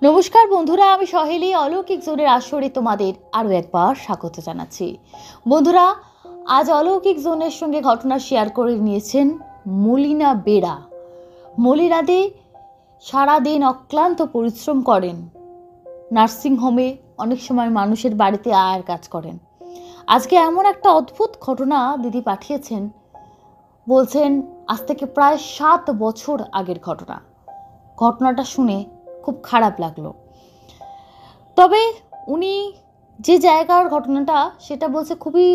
নমস্কার বন্ধুরা, আমি সহেলি অলৌকিক জোনের আসরে তোমাদের আরও একবার স্বাগত জানাচ্ছি। বন্ধুরা, আজ অলৌকিক জোনের সঙ্গে ঘটনা শেয়ার করে নিয়েছেন মলিনা বেরা। মলিনাদি সারাদিন অক্লান্ত পরিশ্রম করেন, নার্সিংহোমে অনেক সময় মানুষের বাড়িতে আয়ার কাজ করেন। আজকে এমন একটা অদ্ভুত ঘটনা দিদি পাঠিয়েছেন, বলছেন আজ থেকে প্রায় 7 বছর আগের ঘটনা। ঘটনাটা শুনে খুব খারাপ লাগলো। তবে উনি যে জায়গার ঘটনাটা সেটা বলছে খুবই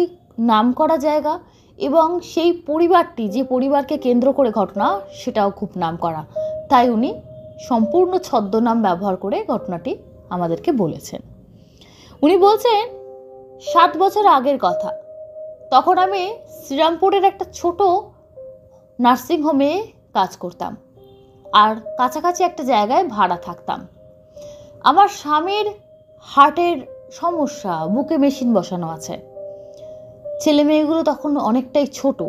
নামকরা জায়গা, এবং সেই পরিবারটি, যে পরিবারকে কেন্দ্র করে ঘটনা, সেটাও খুব নামকরা। তাই উনি সম্পূর্ণ ছদ্মনাম ব্যবহার করে ঘটনাটি আমাদেরকে বলেছেন। উনি বলছেন 7 বছর আগের কথা। তখন আমি শ্রীরামপুরের একটা ছোট নার্সিংহোমে কাজ করতাম, আর কাছাকাছি একটা জায়গায় ভাড়া থাকতাম। আমার স্বামীর হার্টের সমস্যা, বুকে মেশিন বসানো আছে। ছেলে মেয়েগুলো তখন অনেকটাই ছোট,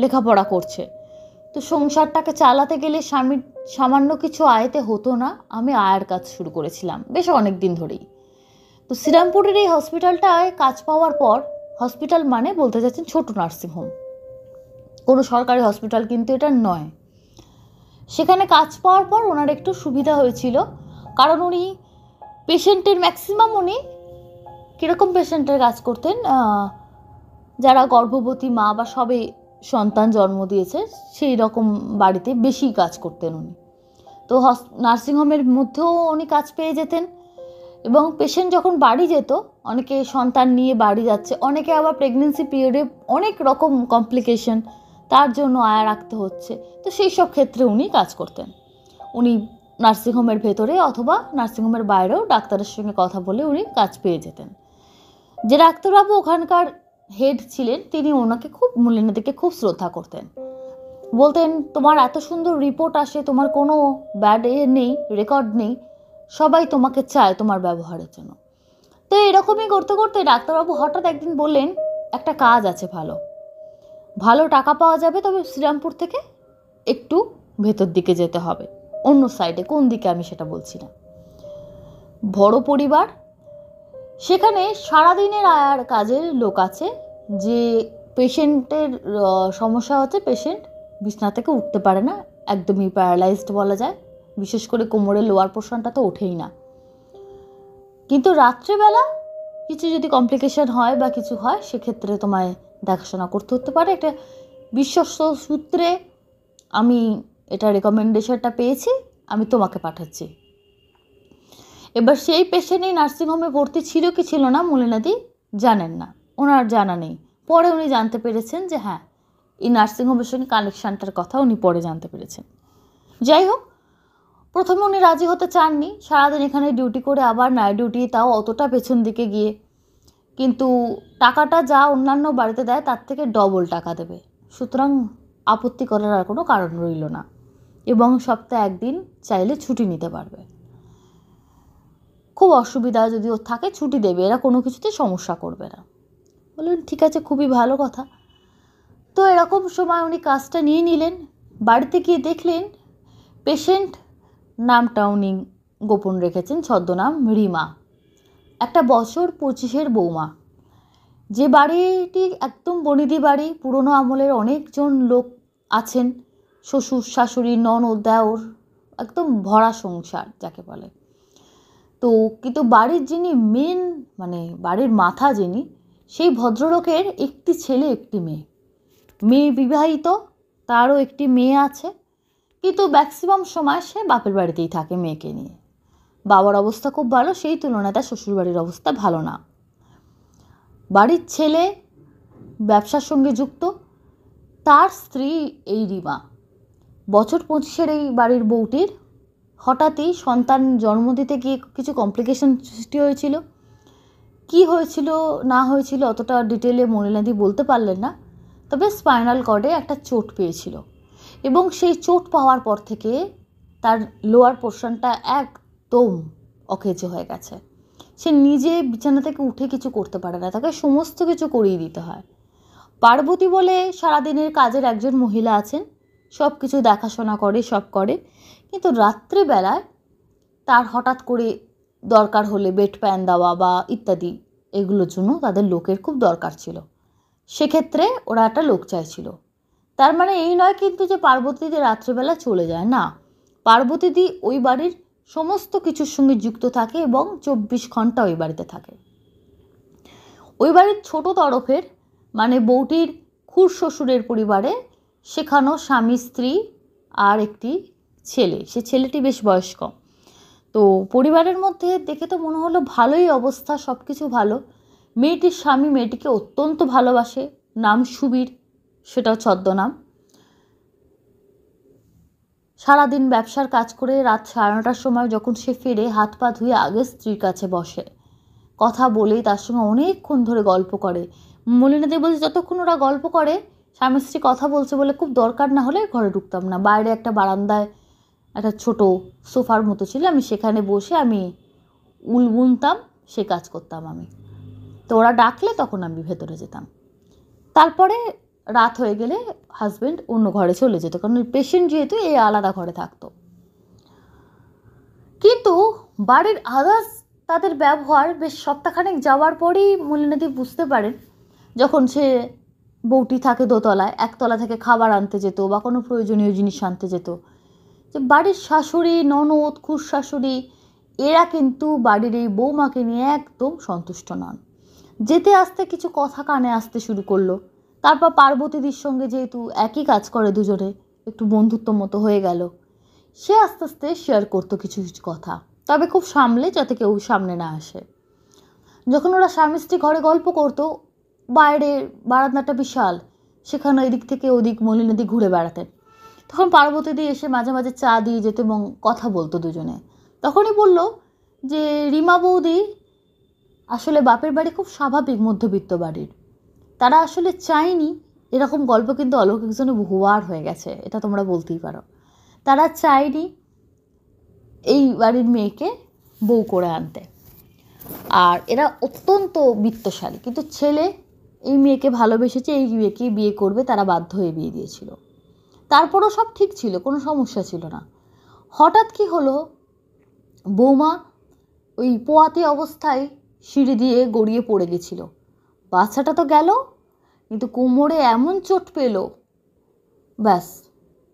লেখাপড়া করছে। তো সংসারটাকে চালাতে গেলে স্বামীর সামান্য কিছু আয়তে হতো না। আমি আয়ের কাজ শুরু করেছিলাম বেশ অনেক দিন ধরেই। তো শ্রীরামপুরের এই হসপিটালটায় কাজ পাওয়ার পর, হসপিটাল মানে বলতে চাচ্ছেন ছোট নার্সিংহোম, কোনো সরকারি হসপিটাল কিন্তু এটা নয়। সেখানে কাজ পাওয়ার পর ওনার একটু সুবিধা হয়েছিল, কারণ উনি পেশেন্টের ম্যাক্সিমাম, উনি কীরকম পেশেন্টের কাজ করতেন, যারা গর্ভবতী মা বা সবে সন্তান জন্ম দিয়েছে সেই রকম বাড়িতে বেশি কাজ করতেন উনি। তো নার্সিংহোমের মধ্যেও উনি কাজ পেয়ে যেতেন, এবং পেশেন্ট যখন বাড়ি যেত, অনেকে সন্তান নিয়ে বাড়ি যাচ্ছে, অনেকে আবার প্রেগনেন্সি পিরিয়ডে অনেক রকম কমপ্লিকেশন, তার জন্য আয়া রাখতে হচ্ছে। তো সেই সব ক্ষেত্রে উনি কাজ করতেন। উনি নার্সিংহোমের ভেতরে অথবা নার্সিংহোমের বাইরেও ডাক্তারের সঙ্গে কথা বলে উনি কাজ পেয়ে যেতেন। যে ডাক্তারবাবু ওখানকার হেড ছিলেন, তিনি ওনাকে খুব, মলিনাদিকে খুব শ্রদ্ধা করতেন। বলতেন, তোমার এত সুন্দর রিপোর্ট আসে, তোমার কোনো ব্যাড নেই, রেকর্ড নেই, সবাই তোমাকে চায় তোমার ব্যবহারের জন্য। তো এরকমই করতে করতে ডাক্তারবাবু হঠাৎ একদিন বললেন, একটা কাজ আছে, ভালো ভালো টাকা পাওয়া যাবে, তবে শ্রীরামপুর থেকে একটু ভেতর দিকে যেতে হবে, অন্য সাইডে, কোন দিকে আমি সেটা বলছি না। বড় পরিবার, সেখানে সারাদিনের আয়ার কাজের লোক আছে। যে পেশেন্টের সমস্যা হচ্ছে, পেশেন্ট বিছনা থেকে উঠতে পারে না, একদমই প্যারালাইজড বলা যায়, বিশেষ করে কোমরের লোয়ার পোর্শনটা তো ওঠেই না। কিন্তু রাত্রিবেলা কিছু যদি কমপ্লিকেশন হয় বা কিছু হয়, সেক্ষেত্রে তোমায় দেখাশোনা করতে হতে পারে। একটা বিশ্বস্ত সূত্রে আমি এটা রেকমেন্ডেশনটা পেয়েছি, আমি তোমাকে পাঠাচ্ছি। এবার সেই পেশেন্টই নার্সিংহোমে ভর্তি ছিল কি ছিল না মলিনাদি জানেন না, ওনার জানা নেই। পরে উনি জানতে পেরেছেন যে হ্যাঁ, এই নার্সিংহোমের সঙ্গে কানেকশানটার কথা উনি পরে জানতে পেরেছেন। যাই হোক, প্রথমে উনি রাজি হতে চাননি, সারাদিন এখানে ডিউটি করে আবার নাইট ডিউটি, তাও অতটা পেছন দিকে গিয়ে। কিন্তু টাকাটা যা অন্যান্য বাড়িতে দেয় তার থেকে ডবল টাকা দেবে, সুতরাং আপত্তি করার আর কোনো কারণ রইল না, এবং সপ্তাহে একদিন চাইলে ছুটি নিতে পারবে। খুব অসুবিধা যদি ওর থাকে ছুটি দেবে, এরা কোনো কিছুতে সমস্যা করবে না। বললেন ঠিক আছে, খুবই ভালো কথা। তো এরকম সময় উনি কাজটা নিয়ে নিলেন। বাড়িতে গিয়ে দেখলেন পেশেন্ট, নামটা উনি গোপন রেখেছেন, ছদ্মনাম রিমা, একটা বছর 25-এর বৌমা। যে বাড়িটি একদম বনিদি বাড়ি, পুরনো আমলের অনেকজন লোক আছেন, শ্বশুর শাশুড়ি ননদ দেওর, একদম ভরা সংসার যাকে বলে। তো কিন্তু বাড়ির যিনি মেন, মানে বাড়ির মাথা যিনি, সেই ভদ্রলোকের একটি ছেলে একটি মেয়ে। মেয়ে বিবাহিত, তারও একটি মেয়ে আছে, কিন্তু ম্যাক্সিমাম সময় সে বাপের বাড়িতেই থাকে মেয়েকে নিয়ে। বাবার অবস্থা খুব ভালো, সেই তুলনায় তার শ্বশুরবাড়ির অবস্থা ভালো না। বাড়ির ছেলে ব্যবসার সঙ্গে যুক্ত, তার স্ত্রী এই রিমা। বছর 25-এর এই বাড়ির বউটির হঠাৎই সন্তান জন্ম দিতে গিয়ে কিছু কমপ্লিকেশন সৃষ্টি হয়েছিল। কি হয়েছিল না হয়েছিল অতটা ডিটেলে মলিনাদি বলতে পারলেন না, তবে স্পাইনাল কর্ডে একটা চোট পেয়েছিল, এবং সেই চোট পাওয়ার পর থেকে তার লোয়ার পোর্শনটা একদম অকেজো হয়ে গেছে। সে নিজে বিছানা থেকে উঠে কিছু করতে পারে না, তাকে সমস্ত কিছু করিয়ে দিতে হয়। পার্বতী বলে সারাদিনের কাজের একজন মহিলা আছেন, সব কিছু দেখাশোনা করে, সব করে, কিন্তু রাত্রিবেলায় তার হঠাৎ করে দরকার হলে বেড প্যান দেওয়া বা ইত্যাদি এগুলোর জন্য তাদের লোকের খুব দরকার ছিল। সেক্ষেত্রে ওরা একটা লোক চাইছিল। তার মানে এই নয় কিন্তু যে পার্বতীদি রাত্রিবেলা চলে যায়, না, পার্বতীদি ওই বাড়ির সমস্ত কিছুর সঙ্গে যুক্ত থাকে এবং 24 ঘন্টা ওই বাড়িতে থাকে। ওই বাড়ির ছোট তরফের মানে বউটির খুড় শ্বশুরের পরিবারে সেখানেও স্বামী স্ত্রী আর একটি ছেলে, সে ছেলেটি বেশ বয়স্ক। তো পরিবারের মধ্যে দেখে তো মনে হলো ভালোই অবস্থা, সব কিছু ভালো। মেয়েটির স্বামী মেয়েটিকে অত্যন্ত ভালোবাসে, নাম সুবীর, সেটাও ছদ্মনাম। সারাদিন ব্যবসার কাজ করে রাত 9:30টার সময় যখন সে ফিরে হাত পা ধুয়ে আগে স্ত্রীর কাছে বসে, কথা বলেই তার সঙ্গে অনেকক্ষণ ধরে গল্প করে। মলিনাদি বলছে যতক্ষণ ওরা গল্প করে, স্বামী স্ত্রী কথা বলছে বলে খুব দরকার না হলে ঘরে ঢুকতাম না, বাইরে একটা বারান্দায় একটা ছোট সোফার মতো ছিল, আমি সেখানে বসে আমি উল বুনতাম, সে কাজ করতাম আমি। তো ওরা ডাকলে তখন আমি ভেতরে যেতাম। তারপরে রাত হয়ে গেলে হাজব্যান্ড অন্য ঘরে চলে যেত, কারণ পেশেন্ট যেহেতু এই আলাদা ঘরে থাকতো। কিন্তু বাড়ির আদার্স তাদের ব্যবহার বেশ সপ্তাহখানেক যাওয়ার পরেই মলিনাদি বুঝতে পারেন, যখন সে বউটি থাকে দোতলায়, একতলা থেকে খাবার আনতে যেত বা কোনো প্রয়োজনীয় জিনিস আনতে যেত, যে বাড়ির শাশুড়ি ননদ খুড় শাশুড়ি এরা কিন্তু বাড়ির এই বৌমাকে নিয়ে একদম সন্তুষ্ট নন। যেতে আসতে কিছু কথা কানে আসতে শুরু করলো। তারপর পার্বতীদির সঙ্গে যেহেতু একই কাজ করে দুজনে, একটু বন্ধুত্ব মতো হয়ে গেল। সে আস্তে আস্তে শেয়ার করতো কিছু কিছু কথা, তবে খুব সামলে, যাতে কেউ সামনে না আসে। যখন ওরা স্বামী স্ত্রী ঘরে গল্প করতো, বাইরে বারান্দাটা বিশাল, সেখানে এদিক থেকে ওদিক মলিনাদি ঘুরে বেড়াতেন। তখন পার্বতীদি এসে মাঝে মাঝে চা দিয়ে যেত এবং কথা বলতো দুজনে। তখনই বলল যে রিমা বৌদি আসলে বাপের বাড়ি খুব স্বাভাবিক মধ্যবিত্ত বাড়ির, তারা আসলে চায়নি, এরকম গল্প কিন্তু অলৌকিক জনে বহুবার হয়ে গেছে, এটা তোমরা বলতেই পারো, তারা চায়নি এই বাড়ির মেয়েকে বউ করে আনতে। আর এরা অত্যন্ত বিত্তশালী, কিন্তু ছেলে এই মেয়েকে ভালোবেসেছে, এই মেয়েকে বিয়ে করবে, তারা বাধ্য হয়ে বিয়ে দিয়েছিল। তারপরও সব ঠিক ছিল, কোনো সমস্যা ছিল না। হঠাৎ কি হলো, বৌমা ওই পোয়াতি অবস্থায় সিঁড়ি দিয়ে গড়িয়ে পড়ে গেছিল। বাচ্চাটা তো গেল, কিন্তু কোমরে এমন চোট পেল, ব্যাস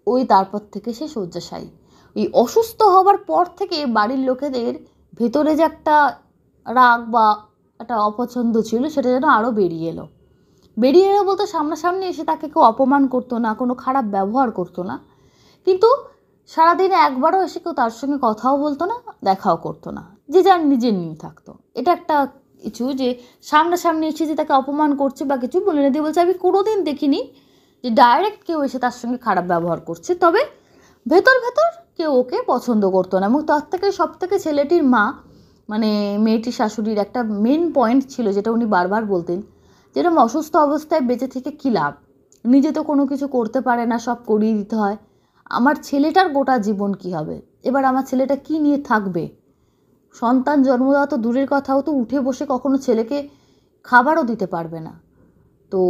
ওই তারপর থেকে সে শয্যাশায়ী। ওই অসুস্থ হবার পর থেকে বাড়ির লোকেদের ভেতরে যে একটা রাগ বা একটা অপছন্দ ছিল, সেটা যেন আরও বেরিয়ে এলো বলতে সামনাসামনি এসে তাকে কেউ অপমান করতো না, কোনো খারাপ ব্যবহার করতো না, কিন্তু সারাদিনে একবারও এসে কেউ তার সঙ্গে কথাও বলতো না, দেখাও করতো না, যে যার নিজের নিয়ে থাকতো। এটা একটা কিছু যে সামনাসামনি এসে যে তাকে অপমান করছে বা কিছু মলিনাদি বলছে আমি কোনোদিন দেখিনি যে ডাইরেক্ট কেউ এসে তার সঙ্গে খারাপ ব্যবহার করছে, তবে ভেতর ভেতর কেউ ওকে পছন্দ করতো না। এবং তার থেকে সব থেকে ছেলেটির মা মানে মেয়েটির শাশুড়ির একটা মেন পয়েন্ট ছিল, যেটা উনি বারবার বলতেন, যেরকম অসুস্থ অবস্থায় বেঁচে থেকে কী লাভ, নিজে তো কোনো কিছু করতে পারে না, সব করিয়ে দিতে হয়, আমার ছেলেটার গোটা জীবন কি হবে, এবার আমার ছেলেটা কি নিয়ে থাকবে, সন্তান জন্ম দেওয়া তো দূরের কথাও, তো উঠে বসে কখনো ছেলেকে খাবারও দিতে পারবে না, তো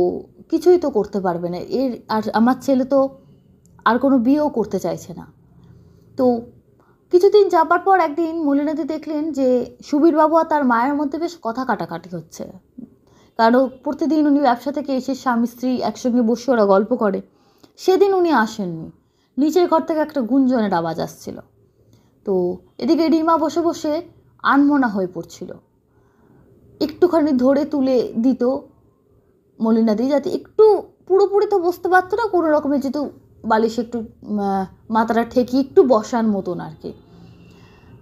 কিছুই তো করতে পারবে না এর, আর আমার ছেলে তো আর কোনো বিয়েও করতে চাইছে না। তো কিছুদিন যাবার পর একদিন মলিনাদি দেখলেন যে সুবীরবাবু আর তার মায়ের মধ্যে বেশ কথা কাটাকাটি হচ্ছে, কারণ প্রতিদিন উনি ব্যবসা থেকে এসে স্বামী স্ত্রী একসঙ্গে বসে ওরা গল্প করে, সেদিন উনি আসেননি, নিচের ঘর থেকে একটা গুঞ্জনের আওয়াজ আসছিল। তো এদিকে রিমা বসে বসে আনমনা হয়ে পড়ছিল, একটুখানি ধরে তুলে দিত মলিনাদি, যাতে একটু, পুরোপুরি তো বসতে পারতো না, কোনো রকমের যেহেতু বালিশে একটু মাথাটা ঠেকিয়ে একটু বসার মতন আর কি।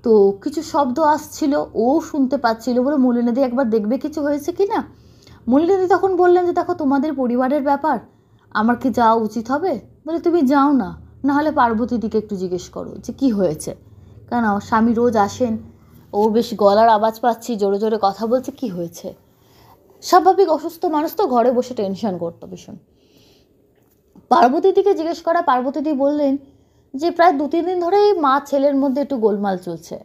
তো কিছু শব্দ আসছিল, ও শুনতে পাচ্ছিল বলে মলিনাদি একবার দেখবে কিছু হয়েছে কি না। মলিনাদি তখন বললেন যে দেখো তোমাদের পরিবারের ব্যাপার, আমার কি যাওয়া উচিত হবে, বলে তুমি যাও না, নাহলে পার্বতীদিকে একটু জিজ্ঞেস করো যে কি হয়েছে, কারণ আমার স্বামী রোজ আসেন, ও বেশ গলার আওয়াজ পাচ্ছি, জোরে জোরে কথা বলছে, কি হয়েছে। স্বাভাবিক অসুস্থ মানুষ তো ঘরে বসে টেনশন করতো ভীষণ। পার্বতীদিকে জিজ্ঞেস করা, পার্বতীদি বললেন যে প্রায় 2-3 দিন ধরেই মা ছেলের মধ্যে একটু গোলমাল চলছে,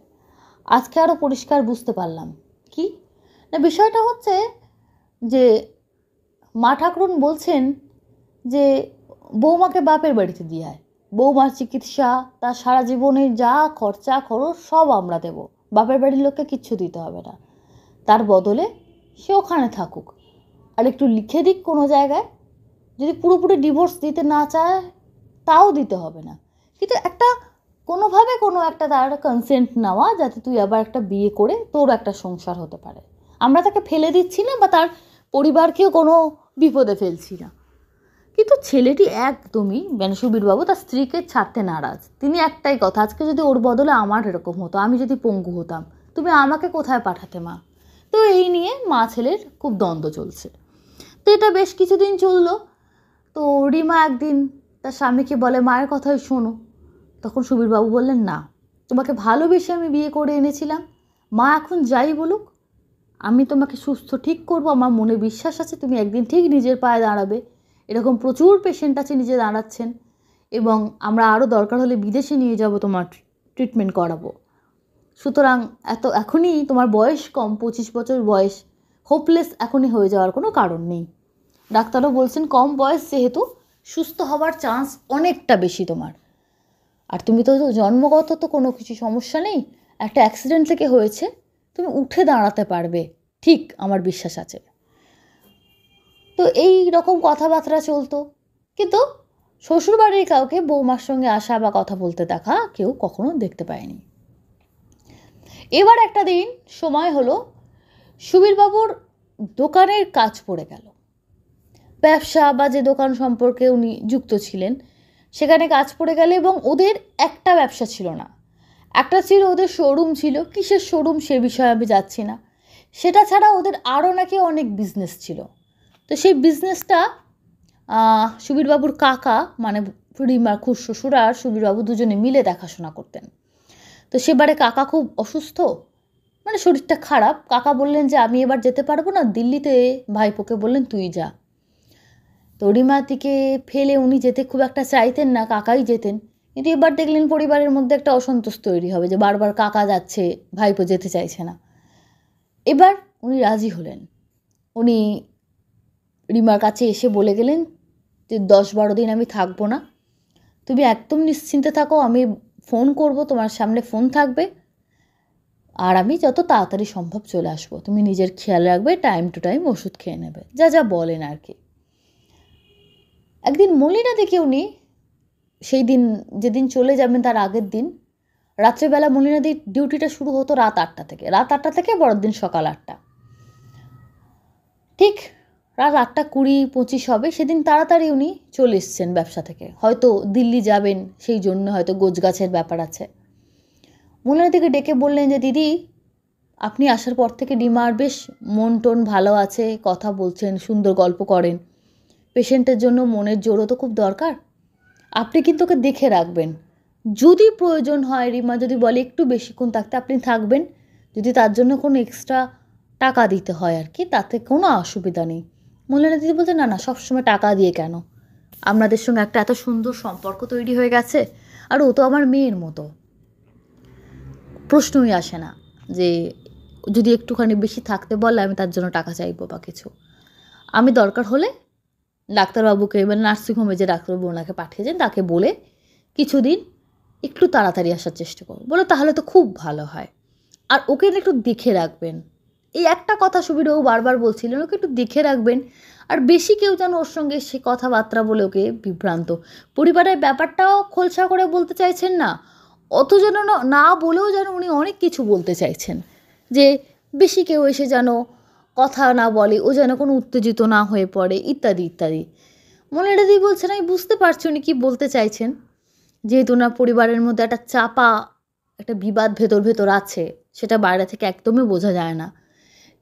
আজকে আরও পরিষ্কার বুঝতে পারলাম। কি না, বিষয়টা হচ্ছে যে মা ঠাকুরুন বলছেন যে বৌমাকে বাপের বাড়িতে দিয়ে আয়, বৌমার চিকিৎসা, তার সারা জীবনের যা খরচা খরচ সব আমরা দেব, বাপের বাড়ির লোককে কিচ্ছু দিতে হবে না, তার বদলে সে ওখানে থাকুক, আর একটু লিখে দিক কোনো জায়গায়, যদি পুরোপুরি ডিভোর্স দিতে না চায় তাও দিতে হবে না, কিন্তু একটা কোনোভাবে কোনো একটা তার কনসেন্ট নেওয়া, যাতে তুই আবার একটা বিয়ে করে তোর একটা সংসার হতে পারে। আমরা তাকে ফেলে দিচ্ছি না বা তার পরিবারকেও কোনো বিপদে ফেলছি না। কিন্তু ছেলেটি একদমই, মানে সুবীরবাবু তার স্ত্রীকে ছাড়তে নারাজ। তিনি একটাই কথা, আজকে যদি ওর বদলে আমার এরকম হতো, আমি যদি পঙ্গু হতাম, তুমি আমাকে কোথায় পাঠাতে মা? তো এই নিয়ে মা ছেলের খুব দ্বন্দ্ব চলছে। তো এটা বেশ কিছুদিন চললো। তো রিমা একদিন তার স্বামীকে বলে, মায়ের কথাই শোনো। তখন সুবীরবাবু বললেন, না, তোমাকে ভালোবেসে আমি বিয়ে করে এনেছিলাম, মা এখন যাই বলুক আমি তোমাকে সুস্থ ঠিক করব, আমার মনে বিশ্বাস আছে তুমি একদিন ঠিক নিজের পায়ে দাঁড়াবে। এরকম প্রচুর পেশেন্ট আছে নিজে দাঁড়াচ্ছেন, এবং আমরা আরও দরকার হলে বিদেশে নিয়ে যাব, তোমার ট্রিটমেন্ট করাবো। সুতরাং এখনই তোমার বয়স কম, 25 বছর বয়স, হোপলেস এখনই হয়ে যাওয়ার কোনো কারণ নেই। ডাক্তারও বলছেন কম বয়স যেহেতু সুস্থ হওয়ার চান্স অনেকটা বেশি তোমার। আর তুমি তো জন্মগত তো কোনো কিছু সমস্যা নেই, একটা অ্যাক্সিডেন্ট থেকে হয়েছে, তুমি উঠে দাঁড়াতে পারবে, ঠিক আমার বিশ্বাস আছে। তো এই রকম কথাবার্তা চলতো, কিন্তু শ্বশুরবাড়ির কাউকে বৌমার সঙ্গে আসা বা কথা বলতে দেখা কেউ কখনো দেখতে পায়নি। এবার একটা দিন সময় হলো, সুবীরবাবুর দোকানের কাজ পড়ে গেল। ব্যবসা বা যে দোকান সম্পর্কে উনি যুক্ত ছিলেন সেখানে কাজ পড়ে গেল, এবং ওদের একটা ব্যবসা ছিল না, একটা ছিল ওদের শোরুম ছিল, কিসের শোরুম সে বিষয়ে আমি যাচ্ছি না। সেটা ছাড়া ওদের আরও নাকি অনেক বিজনেস ছিল। তো সেই বিজনেসটা সুবীরবাবুর কাকা, মানে রিমার খুড়শ্বশুর আর সুবীরবাবু দুজনে মিলে দেখাশোনা করতেন। তো সেবারে কাকা খুব অসুস্থ, মানে শরীরটা খারাপ। কাকা বললেন যে আমি এবার যেতে পারবো না দিল্লিতে, ভাইপোকে বললেন তুই যা। তো রিমাতিকে ফেলে উনি যেতে খুব একটা চাইতেন না, কাকাই যেতেন। কিন্তু এবার দেখলেন পরিবারের মধ্যে একটা অসন্তোষ তৈরি হবে, যে বারবার কাকা যাচ্ছে, ভাইপো যেতে চাইছে না। এবার উনি রাজি হলেন। উনি রিমার কাছে এসে বলে গেলেন যে 10-12 দিন আমি থাকবো না, তুমি একদম নিশ্চিন্তে থাকো, আমি ফোন করব, তোমার সামনে ফোন থাকবে, আর আমি যত তাড়াতাড়ি সম্ভব চলে আসবো, তুমি নিজের খেয়াল রাখবে, টাইম টু টাইম ওষুধ খেয়ে নেবে, যা যা বলেন আর কি। একদিন মলিনা দেখে উনি, সেই দিন যেদিন চলে যাবেন তার আগের দিন রাত্রেবেলা, মলিনাদির ডিউটিটা শুরু হতো রাত 8টা থেকে, রাত 8টা থেকে পরের দিন সকাল 8টা, ঠিক রাত 8টা 20-25 হবে। সেদিন তাড়াতাড়ি উনি চলে এসছেন ব্যবসা থেকে, হয়তো দিল্লি যাবেন, সেই জন্য হয়তো গোছগাছের ব্যাপার আছে। মলিনাদিকে ডেকে বললেন যে দিদি, আপনি আসার পর থেকে ডিমার বেশ মন টোন ভালো আছে, কথা বলছেন, সুন্দর গল্প করেন, পেশেন্টের জন্য মনের জোরও তো খুব দরকার, আপনি কিন্তু ওকে দেখে রাখবেন, যদি প্রয়োজন হয় রিমা যদি বলে একটু বেশিক্ষণ থাকতে আপনি থাকবেন, যদি তার জন্য কোনো এক্সট্রা টাকা দিতে হয় আর কি, তাতে কোনো অসুবিধা নেই। মলিনা দিদি বলতে, না না, সবসময় টাকা দিয়ে কেন, আপনাদের সঙ্গে একটা এত সুন্দর সম্পর্ক তৈরি হয়ে গেছে, আর ও তো আমার মেয়ের মতো, প্রশ্নই আসে না যে যদি একটুখানি বেশি থাকতে বলে আমি তার জন্য টাকা চাইবো বা কিছু। আমি দরকার হলে ডাক্তারবাবুকে, এবার নার্সিংহোমে যে ডাক্তারবাবু ওনাকে পাঠিয়েছেন তাকে বলে কিছুদিন একটু তাড়াতাড়ি আসার চেষ্টা করো, বলো তাহলে তো খুব ভালো হয়, আর ওকে একটু দেখে রাখবেন। এই একটা কথা সুবীরবাবু বারবার বলছিলেন, ওকে একটু দেখে রাখবেন, আর বেশি কেউ যেন ওর সঙ্গে সে কথাবার্তা বলে ওকে বিভ্রান্ত, পরিবারের ব্যাপারটাও খোলসা করে বলতে চাইছেন না, অত যেন না বলেও যেন উনি অনেক কিছু বলতে চাইছেন, যে বেশি কেউ এসে যেন কথা না বলে, ও যেন কোনো উত্তেজিত না হয়ে পড়ে, ইত্যাদি ইত্যাদি। মলিনা দিদি বলছেন আমি বুঝতে পারছি উনি কী বলতে চাইছেন, যেহেতু না পরিবারের মধ্যে একটা চাপা একটা বিবাদ ভেতর ভেতর আছে, সেটা বাইরে থেকে একদমই বোঝা যায় না,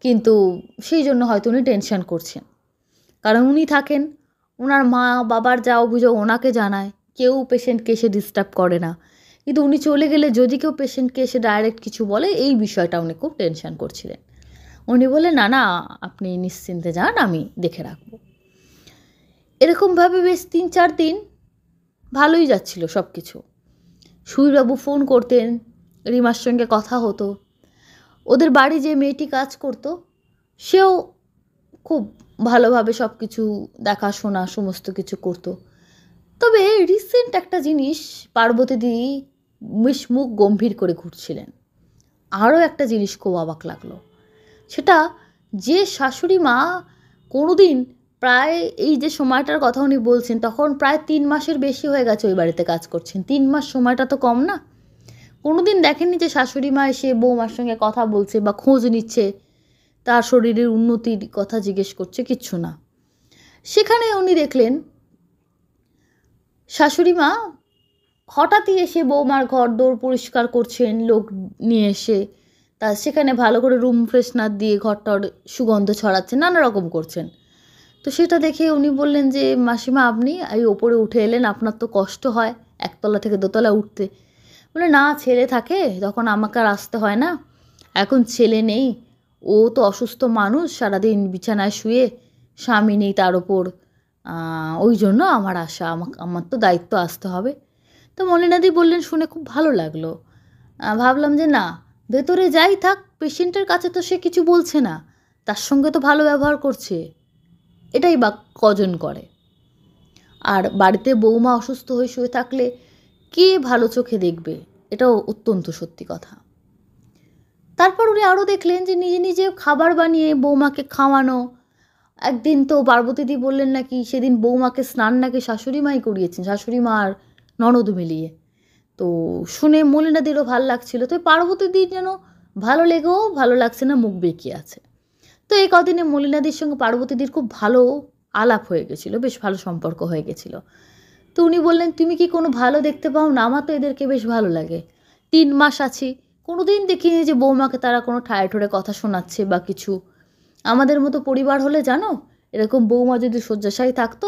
কিন্তু সেই জন্য হয়তো উনি টেনশন করছেন, কারণ উনি থাকেন, ওনার মা বাবার যা অভিযোগ ওনাকে জানায়, কেউ পেশেন্টকে এসে ডিস্টার্ব করে না, কিন্তু উনি চলে গেলে যদি কেউ পেশেন্টকে এসে ডাইরেক্ট কিছু বলে, এই বিষয়টা উনি খুব টেনশন করছিলেন। উনি বললেন না না, আপনি নিশ্চিন্তে যান, আমি দেখে রাখবো। এরকমভাবে বেশ 3-4 দিন ভালোই যাচ্ছিল সব কিছু। সুবীরবাবু ফোন করতেন, রিমার সঙ্গে কথা হতো, ওদের বাড়ি যে মেয়েটি কাজ করতো সেও খুব ভালোভাবে সব কিছু দেখাশোনা সমস্ত কিছু করতো। তবে রিসেন্ট একটা জিনিস পার্বতী দিদি বেশ মুখ গম্ভীর করে ঘুরছিলেন। আরও একটা জিনিস খুব অবাক লাগলো, সেটা যে শাশুড়ি মা কোনোদিন প্রায় এই যে সময়টার কথা উনি বলছেন, তখন প্রায় 3 মাসের বেশি হয়ে গেছে ওই বাড়িতে কাজ করছেন। 3 মাস সময়টা তো কম না। কোনোদিন দেখেননি যে শাশুড়ি মা এসে বৌমার সঙ্গে কথা বলছে বা খোঁজ নিচ্ছে, তার শরীরের উন্নতির কথা জিজ্ঞেস করছে, কিচ্ছু না। সেখানে উনি দেখলেন শাশুড়ি মা হঠাৎই এসে বৌমার ঘর দোর পরিষ্কার করছেন, লোক নিয়ে এসে তা সেখানে ভালো করে রুম ফ্রেশনার দিয়ে ঘরটার সুগন্ধ ছড়াচ্ছেন, নানা রকম করছেন। তো সেটা দেখে উনি বললেন যে মাসিমা আপনি এই ওপরে উঠে এলেন, আপনার তো কষ্ট হয় একতলা থেকে দোতলা উঠতে। বলে না, ছেলে থাকে তখন আমাকে আর আসতে হয় না, এখন ছেলে নেই, ও তো অসুস্থ মানুষ, সারাদিন বিছানায় শুয়ে, স্বামী নেই তার ওপর, ওই জন্য আমার আশা, আমার তো দায়িত্ব আসতে হবে। তো মলিনাদি বললেন, শুনে খুব ভালো লাগলো। ভাবলাম যে না, ভেতরে যাই থাক, পেশেন্টের কাছে তো সে কিছু বলছে না, তার সঙ্গে তো ভালো ব্যবহার করছে, এটাই বা কজন করে। আর বাড়িতে বৌমা অসুস্থ হয়ে শুয়ে থাকলে কে ভালো চোখে দেখবে, এটাও অত্যন্ত সত্যি কথা। তারপর উনি আরও দেখলেন যে নিজে নিজে খাবার বানিয়ে বৌমাকে খাওয়ানো। একদিন তো পার্বতীদি বললেন নাকি সেদিন বৌমাকে স্নান নাকি শাশুড়ি মাই করিয়েছেন, শাশুড়ি মা আর ননদ মিলিয়ে। তো শুনে মলিনাদিরও ভালো লাগছিল। তো পার্বতীদির যেন ভালো লেগেও ভালো লাগছে না, মুখ বেঁকিয়ে আছে। তো এই কদিনে মলিনাদির সঙ্গে পার্বতীদির খুব ভালো আলাপ হয়ে গেছিলো, বেশ ভালো সম্পর্ক হয়ে গেছিলো। তো উনি বললেন, তুমি কি কোনো ভালো দেখতে পাও না? আমার তো এদেরকে বেশ ভালো লাগে। 3 মাস আছি, কোনো দিন দেখিনি যে বৌমাকে তারা কোনো ঠায় ঠোরে কথা শোনাচ্ছে বা কিছু। আমাদের মতো পরিবার হলে জানো, এরকম বৌমা যদি শয্যাশায়ী থাকতো,